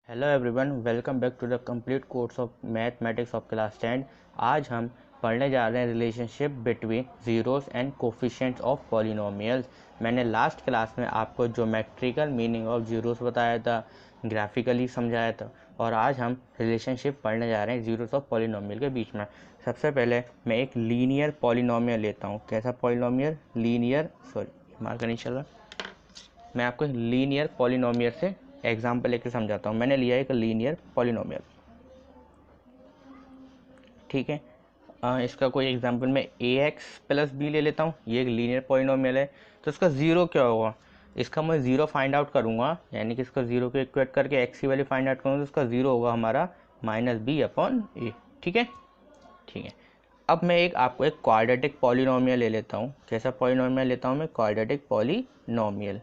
Hello everyone, welcome back to the complete course of mathematics of class 10। आज हम पढ़ने जा रहे हैं relationship between zeros and coefficients of polynomials. मैंने लास्ट क्लास में आपको ज्योमेट्रिकल मीनिंग ऑफ ज़ीरोस बताया था, ग्राफिकली समझाया था, और आज हम रिलेशनशिप पढ़ने जा रहे हैं ज़ीरोस ऑफ पॉलिनोमियल के बीच में। सबसे पहले मैं एक लीनियर पॉलिनोमियल लेता हूँ। कैसा पॉलिनोमियल? लीनियर, सॉरी मार्कर नहीं चल रहा। मैं आपको लीनियर पॉलिनोमियल से एग्जाम्पल लेके समझाता हूँ। मैंने लिया एक लीनियर पॉलिनोमियल, ठीक है। इसका कोई एग्जाम्पल मैं ax प्लस बी ले लेता हूँ। ये एक लीनियर पॉलिनोमियल है, तो इसका ज़ीरो क्या होगा? इसका मैं ज़ीरो फाइंड आउट करूँगा, यानी कि इसका ज़ीरो को इक्वेट करके x की वैल्यू फाइंड आउट करूँगा, तो इसका ज़ीरो होगा हमारा -b/a। ठीक है, ठीक है। अब मैं आपको एक क्वाड्रेटिक पॉलिनोमियल ले लेता हूँ। कैसा पॉलिनोमियल लेता हूँ मैं? Quadratic polynomial.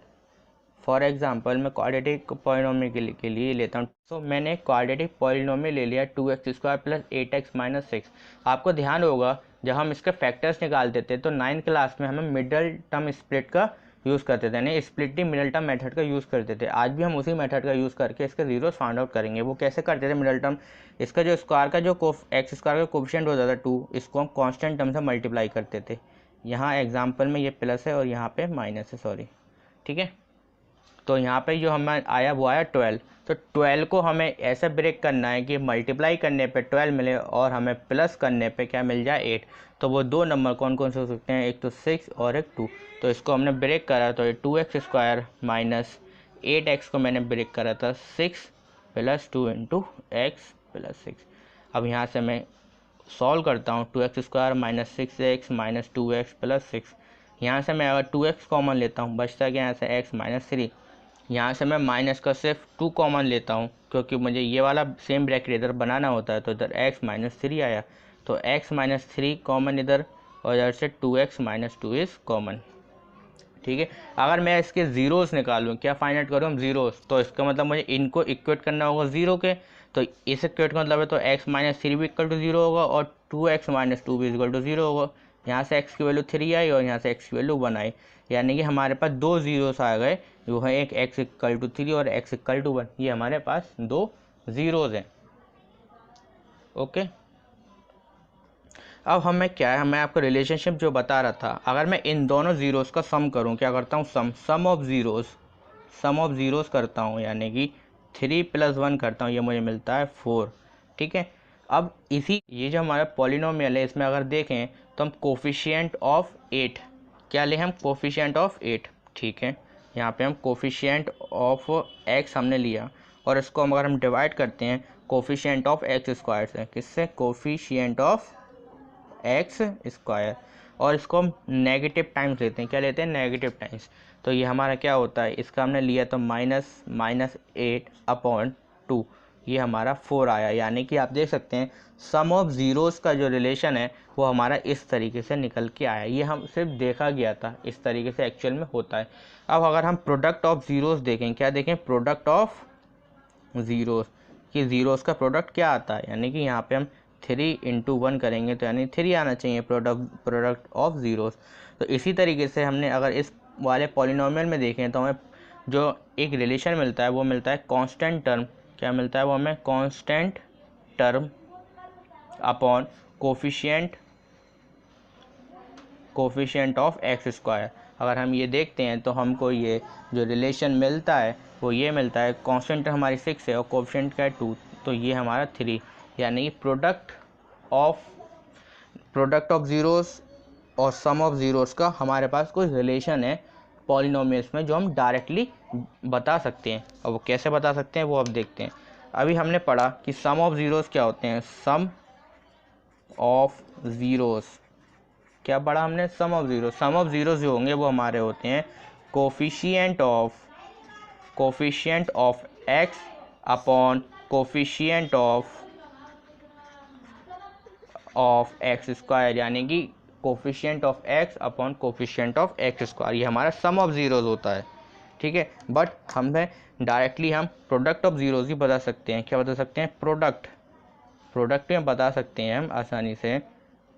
फॉर एग्जाम्पल मैं क्वाड्रेटिक पॉलिनोमियल के लिए लेता हूँ। तो मैंने क्वाड्रेटिक पॉलिनोमियल ले लिया 2x² प्लस 8x माइनस 6। आपको ध्यान होगा जब हम इसके फैक्टर्स निकालते थे तो 9th क्लास में हमें मिडल टर्म स्प्लिट का यूज़ करते थे, यानी स्प्लिटिंग मिडल टर्म मेथड का यूज़ करते थे। आज भी हम उसी मेथड का यूज़ करके इसके जीरोस फाइंड आउट करेंगे। वो कैसे करते थे? मिडल टर्म, इसका जो स्क्वायर का जो एक्स स्क्वायर का कोफिशिएंट होता था 2, इसको हम कांस्टेंट टर्म से मल्टीप्लाई करते थे। यहाँ एग्जाम्पल में ये प्लस है और यहाँ पे माइनस है, सॉरी, ठीक है। तो यहाँ पे जो हमें आया वो आया 12। तो 12 को हमें ऐसे ब्रेक करना है कि मल्टीप्लाई करने पे 12 मिले और हमें प्लस करने पे क्या मिल जाए? 8। तो वो दो नंबर कौन कौन से हो सकते हैं? एक तो 6 और एक 2। तो इसको हमने ब्रेक करा, तो ये 2x² माइनस 8x को मैंने ब्रेक करा था 6 प्लस 2 इंटू x प्लस 6। अब यहाँ से मैं सॉल्व करता हूँ। 2x² minus 6x minus 2x plus 6। यहाँ से मैं अगर 2x कॉमन लेता हूँ, बचता क्या? यहाँ से x माइनस 3। यहाँ से मैं माइनस का सिर्फ 2 कॉमन लेता हूँ, क्योंकि मुझे ये वाला सेम ब्रैकेट इधर बनाना होता है। तो इधर x माइनस 3 आया, तो x माइनस 3 कॉमन इधर, और इधर से 2x माइनस 2 इज़ कॉमन, ठीक है। अगर मैं इसके ज़ीरोस निकालूँ, क्या फाइंड आउट करूँ हम? ज़ीरोस, तो इसका मतलब मुझे इनको इक्वेट करना होगा ज़ीरो के। तो इस इक्वेट का मतलब है तो x माइनस 3 भी इक्वल टू ज़ीरो होगा और 2x माइनस 2 भी इक्वल टू ज़ीरो होगा। यहाँ से x की वैल्यू 3 आई और यहाँ से x की वैल्यू 1 आई, यानी कि हमारे पास दो ज़ीरोस आ गए। जो है एक x इक्वल टू 3 और x इक्वल टू 1। ये हमारे पास दो ज़ीरोज़ हैं। ओके, अब हमें क्या है, मैं आपको रिलेशनशिप जो बता रहा था, अगर मैं इन दोनों ज़ीरोज़ का सम करूं, क्या करता हूं? सम ऑफ ज़ीरोज़ करता हूं, यानी कि 3 + 1 करता हूं, ये मुझे मिलता है 4, ठीक है। अब ये जो हमारा पॉलिनोमियल है, इसमें अगर देखें तो हम कोफिशिएंट ऑफ 8, क्या ले हम? कोफिशिएंट ऑफ 8, ठीक है। यहाँ पे हम कोफिशिएंट ऑफ x हमने लिया, और इसको अगर हम डिवाइड करते हैं कोफिशिएंट ऑफ x² से, किससे? कोफिशिएंट ऑफ x², और इसको हम नेगेटिव टाइम्स लेते हैं। क्या लेते हैं? Negative times. तो ये हमारा क्या होता है? इसका हमने लिया तो -8/2, ये हमारा 4 आया। यानी कि आप देख सकते हैं सम ऑफ ज़ीरोज़ का जो रिलेशन है वो हमारा इस तरीके से निकल के आया। ये हम सिर्फ देखा गया था, इस तरीके से एक्चुअल में होता है। अब अगर हम प्रोडक्ट ऑफ ज़ीरोज़ देखें, क्या देखें? प्रोडक्ट ऑफ ज़ीरोज़, कि ज़ीरोज़ का प्रोडक्ट क्या आता है, यानी कि यहाँ पे हम 3 × 1 करेंगे तो यानी 3 आना चाहिए प्रोडक्ट ऑफ ज़ीरोज़। तो इसी तरीके से हमने अगर इस वाले पॉलिनोमियल में देखें तो हमें जो एक रिलेशन मिलता है वो मिलता है कांस्टेंट टर्म। क्या मिलता है वो हमें? Constant term upon coefficient of x²। अगर हम ये देखते हैं तो हमको ये जो रिलेशन मिलता है वो ये मिलता है, कांस्टेंट हमारी 6 है और कोफिशिएंट का है 2, तो ये हमारा 3। यानी प्रोडक्ट ऑफ ज़ीरोज़ और सम ऑफ ज़ीरोज़ का हमारे पास कोई रिलेशन है पॉलिनोमियल्स में, जो हम डायरेक्टली बता सकते हैं। और वो कैसे बता सकते हैं वो अब देखते हैं। अभी हमने पढ़ा कि सम ऑफ ज़ीरोज़ क्या होते हैं। सम ऑफ ज़ीरोज़, क्या पढ़ा हमने? सम ऑफ ज़ीरोज़ जो होंगे वो हमारे होते हैं coefficient of x upon coefficient of x², यानी कि coefficient of x upon coefficient of x²। ये हमारा सम ऑफ ज़ीरोज़ होता है, ठीक है। बट हमें डायरेक्टली हम प्रोडक्ट ऑफ ज़ीरोज़ ही बता सकते हैं। क्या बता सकते हैं? प्रोडक्ट में बता सकते हैं हम आसानी से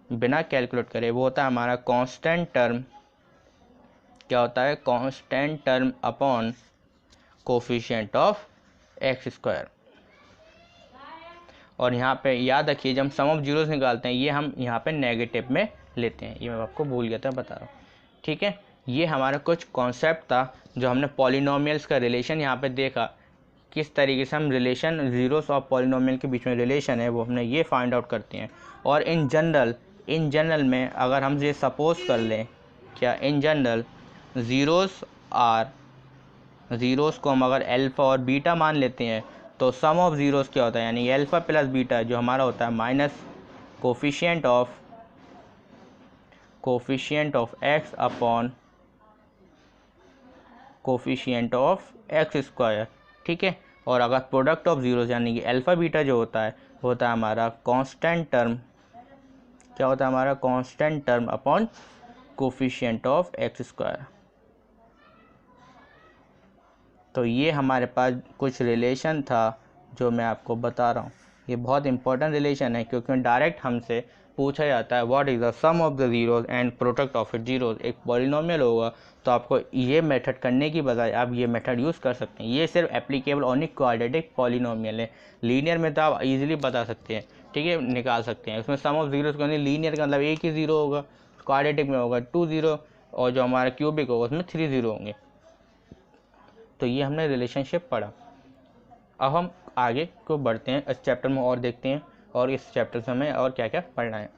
बिना कैलकुलेट करे। वो होता है हमारा कांस्टेंट टर्म। क्या होता है? Constant term upon coefficient of x²। और यहाँ पे याद रखिए जब हम सम ऑफ जीरोस निकालते हैं ये हम यहाँ पे नेगेटिव में लेते हैं, ये मैं आपको भूल गया था बता रहा हूँ। ठीक है, ये हमारा कुछ कॉन्सेप्ट था जो हमने पॉलिनोमियल्स का रिलेशन यहाँ पे देखा, किस तरीके से हम रिलेशन जीरोस और पॉलिनोमियल के बीच में रिलेशन है वो हमने ये फाइंड आउट करते हैं। और इन जनरल में अगर हम ये सपोज कर लें, क्या इन जनरल ज़ीरोस को हम अगर अल्फ़ा और बीटा मान लेते हैं तो सम ऑफ ज़ीरोस क्या होता है, यानी अल्फ़ा प्लस बीटा जो हमारा होता है minus coefficient of x upon coefficient of x square. ठीक है, और अगर प्रोडक्ट ऑफ ज़ीरोस यानी कि अल्फ़ा बीटा जो होता है हमारा कांस्टेंट टर्म, क्या होता है हमारा constant term upon coefficient of x square. तो ये हमारे पास कुछ रिलेशन था जो मैं आपको बता रहा हूँ। ये बहुत इंपॉर्टेंट रिलेशन है क्योंकि डायरेक्ट हमसे पूछा जाता है what is the sum of the zeros and product of it zeros. एक पॉलिनोमियल होगा तो आपको ये मेथड करने की बजाय आप ये मेथड यूज़ कर सकते हैं। ये सिर्फ एप्लीकेबल ओनली क्वाड्रेटिक पॉलिनोमियल है, लीनियर में तो आप इजीली बता सकते हैं। ठीक है, निकाल सकते हैं। उसमें सम ऑफ ज़ीरोस का लीनियर का मतलब एक ही ज़ीरो होगा, क्वाड्रेटिक में होगा 2 ज़ीरो, और जो हमारा क्यूबिक होगा उसमें 3 ज़ीरो होंगे। तो ये हमने रिलेशनशिप पढ़ा। अब हम आगे को बढ़ते हैं, इस चैप्टर में और देखते हैं और इस चैप्टर से हमें और क्या क्या पढ़ना है।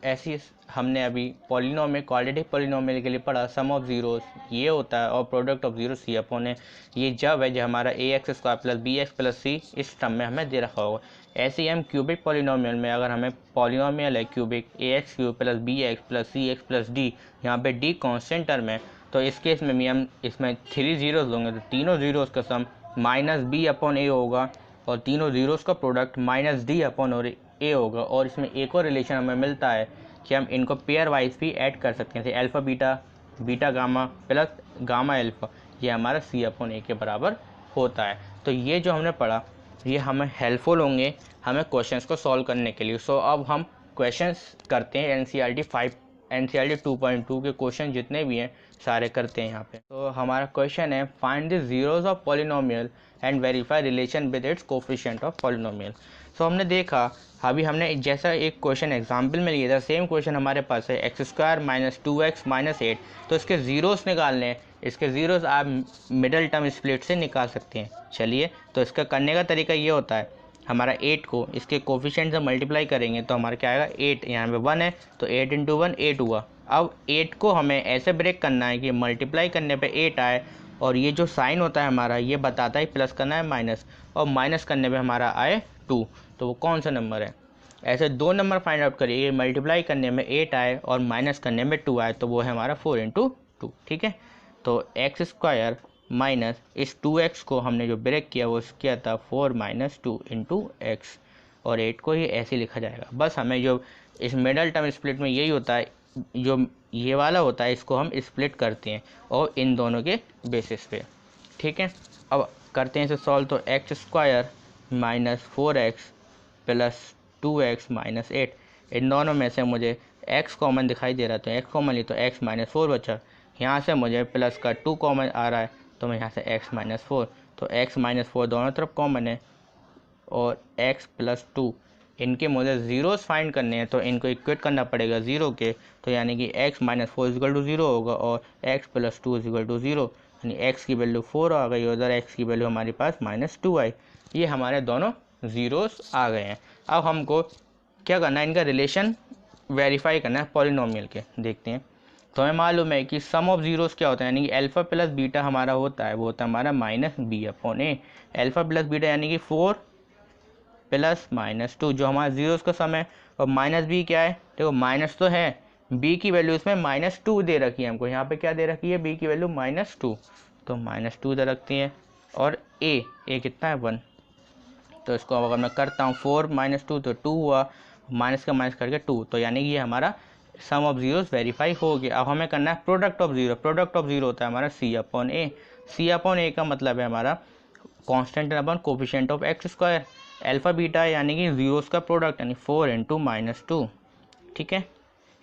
ऐसी हमने अभी पॉलिनोमियल क्वाड्रेटिक पॉलिनोमियल के लिए पढ़ा सम ऑफ ज़ीरोस ये होता है और product of zero c upon है। ये जब है जब हमारा a x square plus b x plus c इस टर्म में हमें दे रखा होगा। ऐसे ही हम क्यूबिक पॉलिनोमियल में अगर हमें पॉलिनोमियल है cubic a x cube plus b x plus c x plus d, यहाँ पे डी कॉन्स्टेंट टर्म है, तो इस केस में भी हम इसमें 3 ज़ीरोज़ होंगे तो तीनों ज़ीरोज़ का सम माइनस बी अपॉन ए होगा और तीनों ज़ीरोज़ का प्रोडक्ट माइनस डी अपॉन और ए होगा। और इसमें एक और रिलेशन हमें मिलता है कि हम इनको पेयर वाइज भी ऐड कर सकते हैं, जैसे alpha beta, beta gamma plus gamma alpha, ये हमारा सी अपॉन ए के बराबर होता है। तो ये जो हमने पढ़ा ये हमें हेल्पफुल होंगे हमें क्वेश्चंस को सॉल्व करने के लिए। अब हम क्वेश्चंस करते हैं एनसीईआरटी 2.2 के क्वेश्चन जितने भी हैं सारे करते हैं यहाँ पे। तो हमारा क्वेश्चन है find the zeros of polynomial and verify relation with its coefficient of polynomial. हमने देखा अभी हमने जैसा एक क्वेश्चन एग्जाम्पल में लिया था सेम क्वेश्चन हमारे पास है x square minus 2x minus 8, तो इसके ज़ीरोस निकालने हैं। इसके ज़ीरोस आप मिडल टर्म स्प्लिट से निकाल सकते हैं। चलिए, तो इसका करने का तरीका ये होता है, हमारा 8 को इसके कोफिशिएंट से मल्टीप्लाई करेंगे तो हमारा क्या आएगा 8, यहाँ पे 1 है तो 8 इंटू 1 8 हुआ। अब 8 को हमें ऐसे ब्रेक करना है कि मल्टीप्लाई करने पे 8 आए और ये जो साइन होता है हमारा ये बताता है प्लस करना है माइनस, और माइनस करने पे हमारा आए 2, तो वो कौन सा नंबर है। ऐसे 2 नंबर फाइंड आउट करिए, मल्टीप्लाई करने में 8 आए और माइनस करने में 2 आए तो वो है हमारा 4 इंटू 2। ठीक है, तो एक्स स्क्वायर माइनस इस 2x को हमने जो ब्रेक किया वो किया था 4 माइनस 2 इंटू एक्स, और 8 को ही ऐसे लिखा जाएगा। बस हमें जो इस मिडल टर्म स्प्लिट में यही होता है, जो ये वाला होता है इसको हम स्प्लिट करते हैं और इन दोनों के बेसिस पे। ठीक है, अब करते हैं इसे सॉल्व। तो x square minus 4x plus 2x minus 8, इन दोनों में से मुझे x कॉमन दिखाई दे रहा है तो x कॉमन ली तो x माइनस 4 बचा। यहाँ से मुझे प्लस का 2 कॉमन आ रहा है तो मैं यहाँ से x माइनस 4, तो x माइनस 4 दोनों तरफ कॉमन है और x प्लस 2, इनके मुझे ज़ीरोस फाइंड करने हैं तो इनको इक्वेट करना पड़ेगा ज़ीरो के, तो यानी कि x माइनस 4 इक्वल टू 0 होगा और x प्लस 2 इक्वल टू 0, यानी x की वैल्यू 4 आ गई, उधर x की वैल्यू हमारे पास माइनस 2 आई। ये हमारे दोनों ज़ीरोस आ गए हैं। अब हमको क्या करना है, इनका रिलेशन वेरीफाई करना है पॉलिनोमियल के। देखते हैं, तो हमें मालूम है कि सम ऑफ ज़ीरोस क्या होता है, यानी कि अल्फ़ा प्लस बीटा हमारा होता है वो होता है हमारा माइनस बी अपॉन ए। अल्फ़ा प्लस बीटा यानी कि 4 प्लस माइनस 2 जो हमारा ज़ीरोस का सम है, और माइनस बी क्या है, देखो माइनस तो है, बी की वैल्यू इसमें माइनस 2 दे रखी है हमको, यहाँ पे क्या दे रखी है बी की वैल्यू माइनस 2, तो माइनस 2 दे रखती है। और ए कितना है 1, तो इसको अगर मैं करता हूँ 4 माइनस 2 तो 2 हुआ, माइनस का माइनस करके 2, तो यानी कि ये हमारा सम ऑफ ज़ीरोस वेरीफाई हो गया। अब हमें करना है product of zero. Product of zero होता है हमारा सी अपॉन ए। सी अपॉन ए का मतलब है हमारा constant upon coefficient of x square. Alpha beta यानी कि ज़ीरोस का प्रोडक्ट यानी 4 इंटू माइनस 2, ठीक है,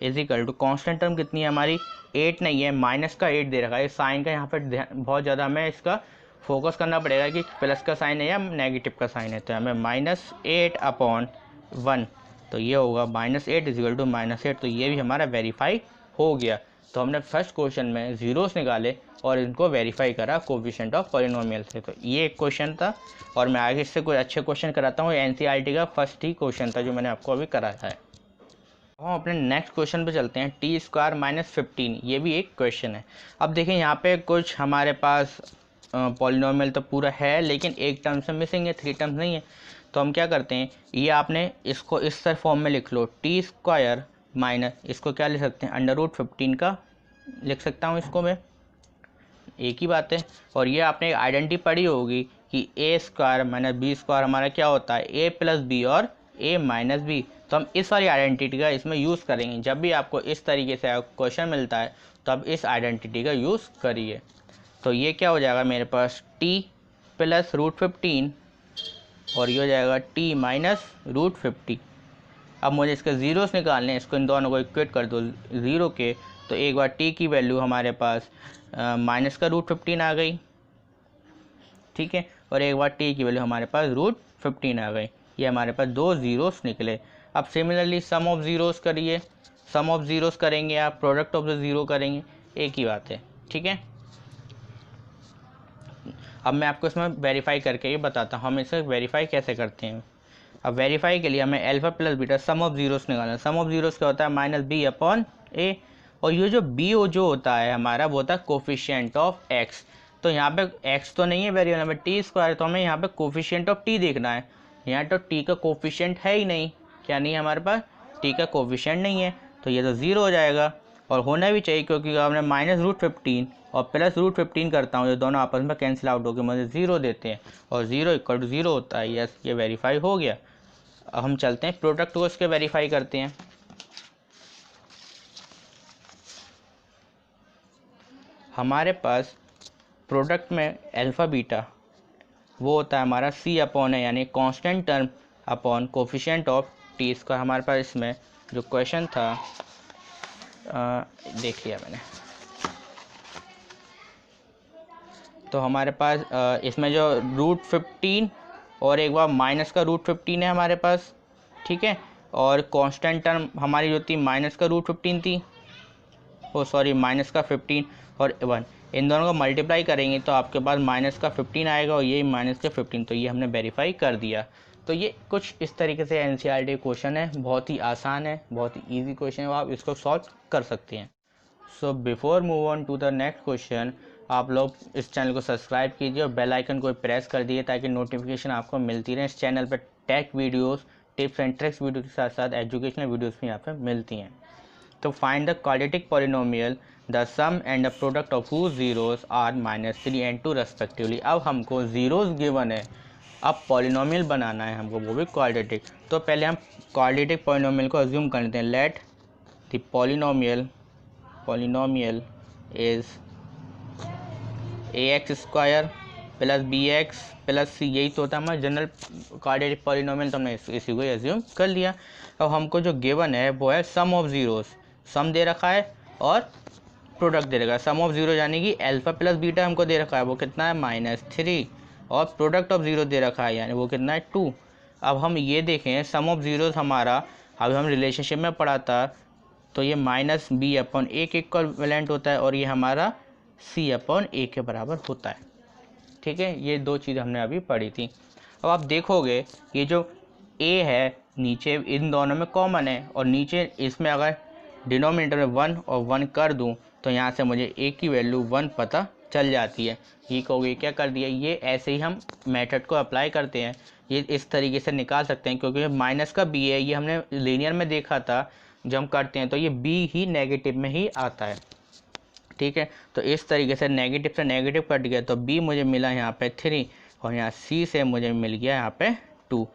is equal to constant term कितनी है हमारी 8 नहीं है, माइनस का 8 दे रखा है। साइन का यहाँ पर बहुत ज़्यादा हमें इसका फोकस करना पड़ेगा कि प्लस का साइन है या नेगेटिव का साइन है। तो हमें -8/1, तो ये होगा -8 = -8, तो ये भी हमारा वेरीफाई हो गया। तो हमने फर्स्ट क्वेश्चन में ज़ीरोस निकाले और इनको वेरीफाई करा कोफिशिएंट ऑफ पॉलिनोमियल से। तो ये एक क्वेश्चन था और मैं आगे इससे कोई अच्छे क्वेश्चन कराता हूँ। एनसीईआरटी का फर्स्ट ही क्वेश्चन था जो मैंने आपको अभी कराया है। हम अपने नेक्स्ट क्वेश्चन पे चलते हैं। t² - 15, ये भी एक क्वेश्चन है। अब देखें यहाँ पे कुछ हमारे पास पॉलिनोमियल तो पूरा है लेकिन एक टर्म से मिसिंग है, 3 टर्म्स नहीं है। तो हम क्या करते हैं, ये आपने इसको इस तरह फॉर्म में लिख लो, t² माइनस इसको क्या लिख सकते हैं, √15 का लिख सकता हूँ इसको मैं, एक ही बात है। और ये आपने आइडेंटिटी पढ़ी होगी कि a² - b² हमारा क्या होता है, a + b और a - b। तो हम इस वाली आइडेंटिटी का इसमें यूज़ करेंगे। जब भी आपको इस तरीके से क्वेश्चन मिलता है तो आप इस आइडेंटिटी का यूज़ करिए। तो ये क्या हो जाएगा मेरे पास, t + √15 और ये हो जाएगा t - √50। अब मुझे इसके ज़ीरोस निकालने हैं, इसको इन दोनों को इक्वेट कर दो ज़ीरो के। तो एक बार t की वैल्यू हमारे पास -√15 आ गई, ठीक है, और एक बार t की वैल्यू हमारे पास √15 आ गई। ये हमारे पास 2 ज़ीरोस निकले। अब सिमिलरली सम ऑफ ज़ीरोस करिए, सम ऑफ ज़ीरोस करेंगे आप, प्रोडक्ट ऑफ द ज़ीरो करेंगे, एक ही बात है, ठीक है। अब मैं आपको इसमें वेरीफाई करके ही बताता हूँ हम इसे वेरीफाई कैसे करते हैं। अब वेरीफाई के लिए हमें alpha plus beta some of zeros निकालना है। सम ऑफ ज़ीरोस क्या होता है, -b/a, और ये जो b जो होता है हमारा वो होता है कोफिशिएंट ऑफ x। तो यहाँ पे x तो नहीं है वेरिएबल में, t², तो हमें यहाँ पे कोफिशिएंट ऑफ t देखना है। यहाँ तो t का कोफिशिएंट है ही नहीं, क्या नहीं है हमारे पास, t का कोफिशिएंट नहीं है, तो ये तो ज़ीरो हो जाएगा। और होना भी चाहिए क्योंकि आपने -√15 और +√15 करता हूँ, ये दोनों आपस में कैंसिल आउट होकर मुझे ज़ीरो देते हैं और ज़ीरो = ज़ीरो होता है। यस, ये वेरीफाई हो गया। अब हम चलते हैं प्रोडक्ट को इसके वेरीफाई करते हैं। हमारे पास प्रोडक्ट में अल्फ़ा बीटा वो होता है हमारा c/a, यानी constant term upon coefficient of t²। हमारे पास इसमें जो क्वेश्चन था देख लिया मैंने। तो हमारे पास इसमें जो √15 और एक बार माइनस का √15 है हमारे पास, ठीक है, और कांस्टेंट टर्म हमारी जो थी माइनस का √15 थी, ओ सॉरी माइनस का 15 और 1, इन दोनों को मल्टीप्लाई करेंगे तो आपके पास माइनस का 15 आएगा और ये माइनस का 15। तो ये हमने वेरीफाई कर दिया। तो ये कुछ इस तरीके से एनसीईआरटी क्वेश्चन है, बहुत ही आसान है, बहुत ही ईजी क्वेश्चन है, आप इसको सॉल्व कर सकते हैं। So before move on to the next question, आप लोग इस चैनल को सब्सक्राइब कीजिए और बेल आइकन को प्रेस कर दिए ताकि नोटिफिकेशन आपको मिलती रहे। इस चैनल पर take videos, tips and tricks video के साथ साथ एजुकेशनल वीडियोस भी यहाँ पे मिलती हैं। तो find the quadratic polynomial the sum and the product of whose zeros are -3 and 2 respectively. अब हमको ज़ीरोस गिवन है, अब पॉलिनोमियल बनाना है हमको, वो भी क्वाड्रेटिक। तो पहले हम क्वाड्रेटिक पॉलिनोमियल को अज्यूम कर लेते हैं। Let the polynomial is ax² + bx + c, यही तो होता है हमारा जनरल क्वाड्रेटिक पॉलिनोमियल। तो हमने इसी को एज्यूम कर लिया। अब हमको जो गिवन है वो है सम ऑफ ज़ीरोस, सम दे रखा है और प्रोडक्ट दे रखा है। सम ऑफ ज़ीरो यानी कि अल्फ़ा प्लस बीटा हमको दे रखा है, वो कितना है -3, और प्रोडक्ट ऑफ ज़ीरो दे रखा है यानी वो कितना है 2। अब हम ये देखें सम ऑफ ज़ीरोस हमारा अभी हम रिलेशनशिप में पढ़ा था, तो ये -b/a के इक्वलेंट होता है और ये हमारा c/a के बराबर होता है, ठीक है। ये दो चीज़ हमने अभी पढ़ी थी। अब आप देखोगे ये जो a है नीचे इन दोनों में कॉमन है, और नीचे इसमें अगर डिनोमिनेटर में 1 और 1 कर दूं तो यहाँ से मुझे a की वैल्यू 1 पता चल जाती है। ये कहोगे क्या कर दिया, ये ऐसे ही हम मेथड को अप्लाई करते हैं, ये इस तरीके से निकाल सकते हैं क्योंकि माइनस का b है, ये हमने लीनियर में देखा था जब हम करते हैं तो ये b ही नेगेटिव में ही आता है, ठीक है। तो इस तरीके से नेगेटिव से नेगेटिव कट गया तो b मुझे मिला यहाँ पे 3 और यहाँ c से मुझे मिल गया यहाँ पे 2।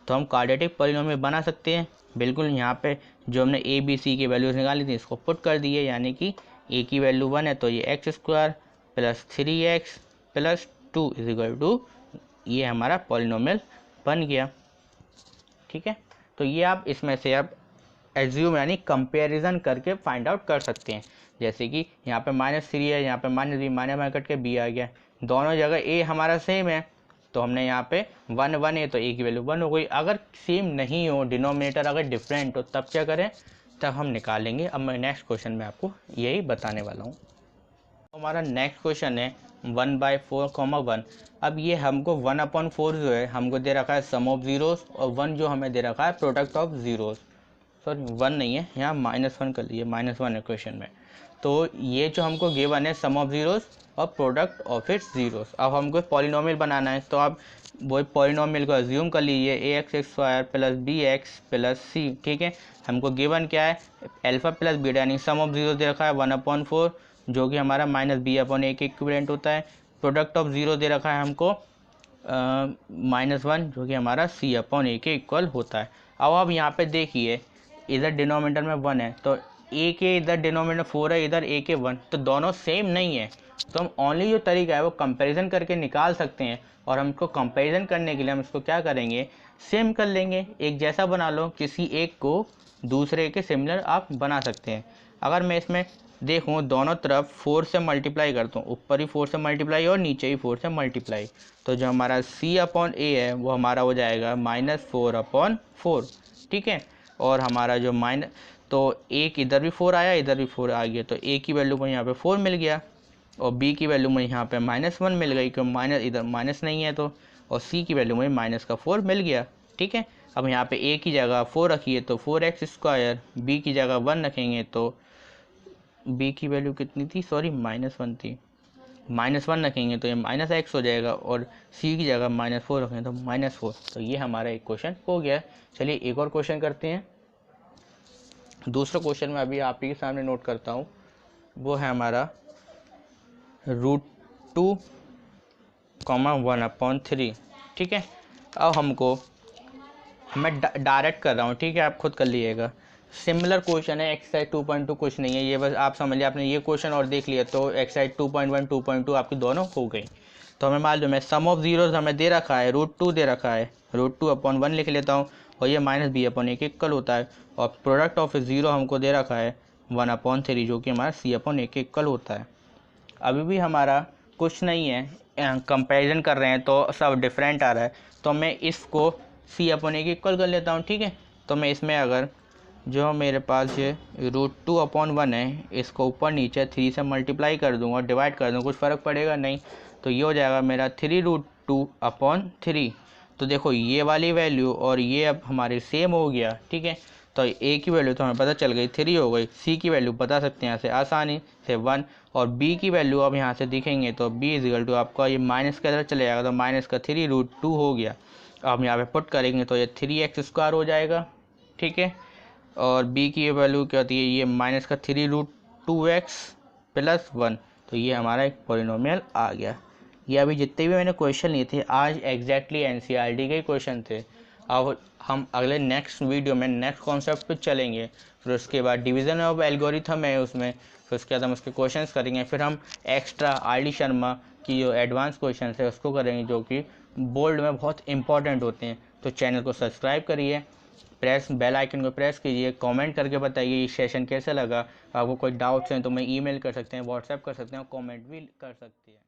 तो हम क्वाड्रेटिक पॉलिनोमियल बना सकते हैं बिल्कुल। यहाँ पे जो हमने a b c की वैल्यूज़ निकाली थी इसको पुट कर दिए, यानी कि a की वैल्यू 1 है तो ये x² + 3x + 2 = ये हमारा पॉलिनोमियल बन गया, ठीक है। तो ये आप इसमें से आप एज्यूम यानी कंपैरिजन करके फाइंड आउट कर सकते हैं। जैसे कि यहाँ पे -3 है, यहाँ पे -b, माइनस कट के b आ गया, दोनों जगह ए हमारा सेम है तो हमने यहाँ पे 1 1 है तो ए की वैल्यू 1 हो गई। अगर सेम नहीं हो, डिनोमिनेटर अगर डिफरेंट हो, तब क्या करें, तब हम निकालेंगे। अब मैं नेक्स्ट क्वेश्चन में आपको यही बताने वाला हूँ। हमारा नेक्स्ट क्वेश्चन है 1/4, 1। अब ये हमको 1/4 जो है हमको दे रखा है सम ऑफ ज़ीरोस, और 1 जो हमें दे रखा है प्रोडक्ट ऑफ ज़ीरोस। सॉरी 1 नहीं है, यहाँ -1 कर लीजिए, -1 है क्वेश्चन में। तो ये जो हमको गिवन है सम ऑफ ज़ीरोस और प्रोडक्ट ऑफ इट्स ज़ीरोस। अब हमको पॉलिनोमियल बनाना है, तो आप वो पॉलिनोमियल को अज्यूम कर लीजिए ax² plus bx plus c। ठीक है, हमको गिवन क्या है, अल्फा प्लस बीटा यानी सम ऑफ ज़ीरो दे रखा है 1/4 जो कि हमारा -b/a के इक्विवेलेंट होता है। प्रोडक्ट ऑफ ज़ीरो दे रखा है हमको -1 जो कि हमारा c/a के इक्वल होता है। अब आप यहाँ पे देखिए, इधर डिनोमिनेटर में 1 है तो a के इधर डिनोमिनेटर 4 है, इधर a के 1, तो दोनों सेम नहीं है। तो हम ओनली जो तरीका है वो कंपैरिजन करके निकाल सकते हैं, और हमको कंपैरिजन करने के लिए हम इसको क्या करेंगे, सेम कर लेंगे, एक जैसा बना लो। किसी एक को दूसरे के सिमिलर आप बना सकते हैं। अगर मैं इसमें देखूँ दोनों तरफ 4 से मल्टीप्लाई करता हूँ, ऊपर ही 4 से मल्टीप्लाई और नीचे ही 4 से मल्टीप्लाई, तो जो हमारा c/a है वो हमारा हो जाएगा -4/4। ठीक है, और हमारा जो तो एक इधर भी 4 आया, इधर भी 4 आ गया, तो a की वैल्यू को यहाँ पे 4 मिल गया, और b की वैल्यू में यहाँ पे -1 मिल गई, क्योंकि माइनस इधर माइनस नहीं है तो, और c की वैल्यू में -4 मिल गया। ठीक है, अब यहाँ पे a की जगह 4 रखिए तो 4x², b की जगह 1 रखेंगे तो b की वैल्यू कितनी थी, सॉरी -1 थी, -1 रखेंगे तो ये -x हो जाएगा, और c की जगह -4 रखेंगे तो -4। तो ये हमारा एक क्वेश्चन हो गया। चलिए एक और क्वेश्चन करते हैं। दूसरा क्वेश्चन मैं अभी आप ही के सामने नोट करता हूँ, वो है हमारा √2, 1/3। ठीक है, अब मैं डायरेक्ट कर रहा हूँ, ठीक है, आप खुद कर लीजिएगा। सिमिलर क्वेश्चन है, एक्सरसाइज 2.2 कुछ नहीं है, ये बस आप समझ लिया, आपने ये क्वेश्चन और देख लिया तो एक्सरसाइज 2.1 2.2 आपकी दोनों हो गई। तो हमें मालूम है सम ऑफ ज़ीरोज़ हमें दे रखा है, √2 दे रखा है, √2/1 लिख लेता हूँ, और ये -b/a के इक्वल होता है, और प्रोडक्ट ऑफ ज़ीरो हमको दे रखा है 1/3 जो कि हमारा c/a के इक्वल होता है। अभी भी हमारा कुछ नहीं है, कंपैरिजन कर रहे हैं तो सब डिफरेंट आ रहा है, तो मैं इसको c/a के इक्वल कर लेता हूँ। ठीक है, तो मैं इसमें अगर जो मेरे पास ये √2/1 है, इसको ऊपर नीचे 3 से मल्टीप्लाई कर दूँगा, डिवाइड कर दूँगा, कुछ फ़र्क पड़ेगा नहीं, तो ये हो जाएगा मेरा 3√2/3। तो देखो ये वाली वैल्यू और ये अब हमारे सेम हो गया। ठीक है, तो a की वैल्यू तो हमें पता चल गई 3 हो गई, c की वैल्यू बता सकते हैं यहाँ से आसानी से 1, और b की वैल्यू अब यहाँ से दिखेंगे तो b = आपका ये माइनस के अंदर चले जाएगा, तो माइनस का 3√2 हो गया। अब यहाँ पे पुट करेंगे तो ये 3x² हो जाएगा। ठीक है, और b की वैल्यू क्या होती है, ये माइनस का 3√2x प्लस 1, तो ये हमारा एक पॉलिनोमियल आ गया। ये अभी जितने भी मैंने क्वेश्चन लिए थे आज एग्जैक्टली एनसीईआरटी के क्वेश्चन थे। अब हम अगले नेक्स्ट वीडियो में नेक्स्ट कॉन्सेप्ट पे चलेंगे, फिर उसके बाद डिवीज़न ऑफ एल्गोरिथम है उसमें, फिर उसके बाद हम उसके क्वेश्चंस करेंगे, फिर हम एक्स्ट्रा RD शर्मा की जो एडवांस क्वेश्चन है उसको करेंगे, जो कि बोर्ड में बहुत इंपॉर्टेंट होते हैं। तो चैनल को सब्सक्राइब करिए, बेल आइकन को प्रेस कीजिए, कमेंट करके बताइए ये सेशन कैसा लगा। आपको कोई डाउट्स हैं तो मैं ईमेल कर सकते हैं, व्हाट्सएप कर सकते हैं, कमेंट भी कर सकते हैं।